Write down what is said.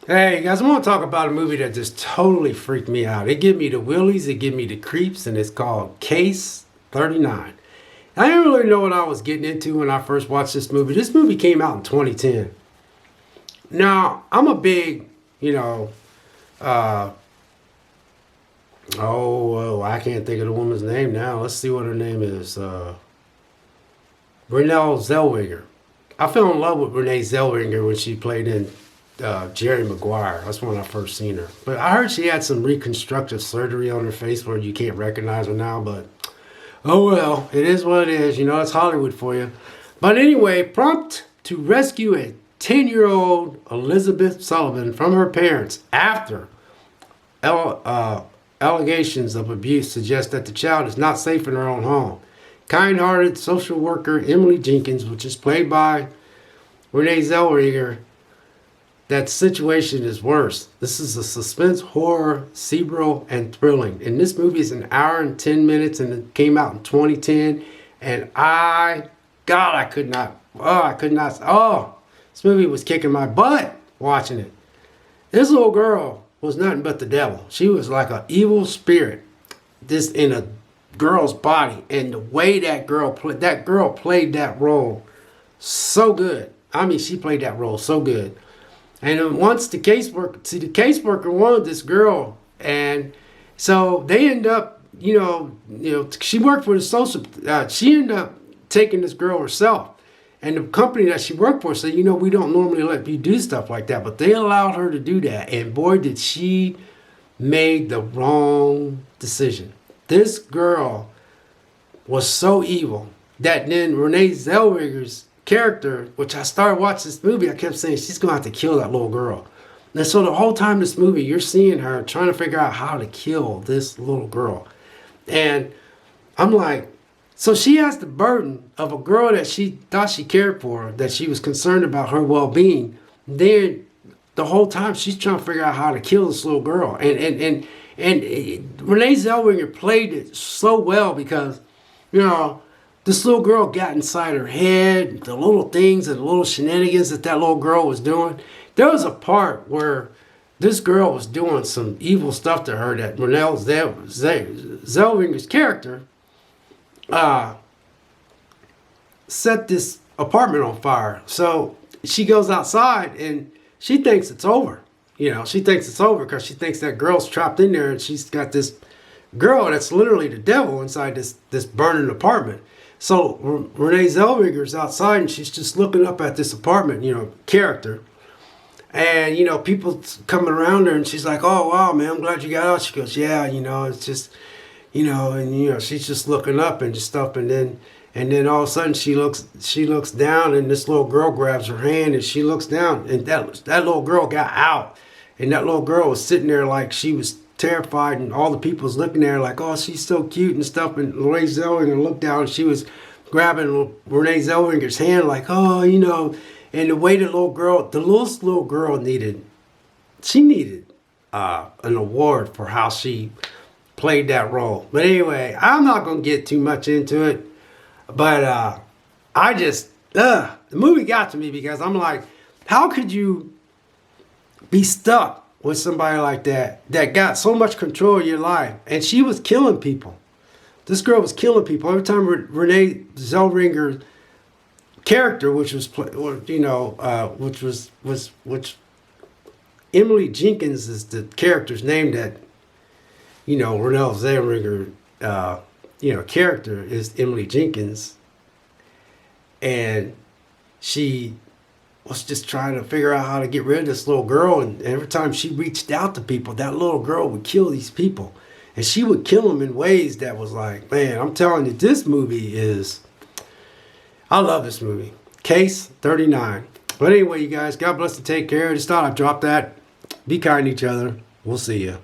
Hey guys, I want to talk about a movie that just totally freaked me out. It give me the willies, it give me the creeps, and it's called Case 39. I didn't really know what I was getting into when I first watched this movie. This movie came out in 2010. Now, I'm a big, uh, I can't think of the woman's name now. Let's see what her name is. Renee Zellweger. I fell in love with Renee Zellweger when she played in Jerry Maguire. That's when I first seen her. But I heard she had some reconstructive surgery on her face where you can't recognize her now. But oh well, it is what it is. You know, it's Hollywood for you. But anyway, prompt to rescue a 10-year-old Elizabeth Sullivan from her parents after allegations of abuse suggest that the child is not safe in her own home. Kind-hearted social worker Emily Jenkins, which is played by Renee Zellweger, that situation is worse. This is a suspense, horror, cerebral, and thrilling. And this movie is an hour and 10 minutes, and it came out in 2010. And I could not, this movie was kicking my butt watching it. This little girl was nothing but the devil. She was like an evil spirit, this in a girl's body. And the way that girl played that role so good. I mean, she played that role so good. And then once the caseworker wanted this girl, and so they end up, she worked for the social. She ended up taking this girl herself, and the company that she worked for said, we don't normally let you do stuff like that, but they allowed her to do that, and boy, did she made the wrong decision. This girl was so evil that then Renee Zellweger's character, which I started watching this movie, I kept saying she's gonna have to kill that little girl. And so the whole time this movie, you're seeing her trying to figure out how to kill this little girl. And I'm like, so she has the burden of a girl that she thought she cared for, that she was concerned about her well-being. Then the whole time she's trying to figure out how to kill this little girl. And Renee Zellweger played it so well because, this little girl got inside her head, the little things and the little shenanigans that little girl was doing. There was a part where this girl was doing some evil stuff to her that Renee Zellweger's character set this apartment on fire. So she goes outside and she thinks it's over. She thinks it's over because she thinks that girl's trapped in there, and she's got this girl that's literally the devil inside this burning apartment. So Renee Zellweger's outside and she's just looking up at this apartment, character. And, people coming around her and she's like, oh, wow, man, I'm glad you got out. She goes, yeah, it's just, she's just looking up and just stuff. And then all of a sudden she looks down, and this little girl grabs her hand and she looks down, and that little girl got out. And that little girl was sitting there like she was terrified, and all the people was looking at her like, oh, she's so cute and stuff. And Renee Zellweger looked down and she was grabbing Renee Zellweger's hand like, oh, and the way the little girl needed an award for how she played that role. But anyway, I'm not going to get too much into it, but the movie got to me because I'm like, how could you be stuck with somebody like that got so much control of your life? And she was killing people. This girl was killing people. Every time Renee Zellweger's character, which Emily Jenkins is the character's name, that Renee Zellweger character is Emily Jenkins, and she was just trying to figure out how to get rid of this little girl. And every time she reached out to people, that little girl would kill these people. And she would kill them in ways that was like, man, I'm telling you, this movie I love this movie. Case 39. But anyway, you guys, God bless and take care. Just thought I'd drop that. Be kind to each other. We'll see you.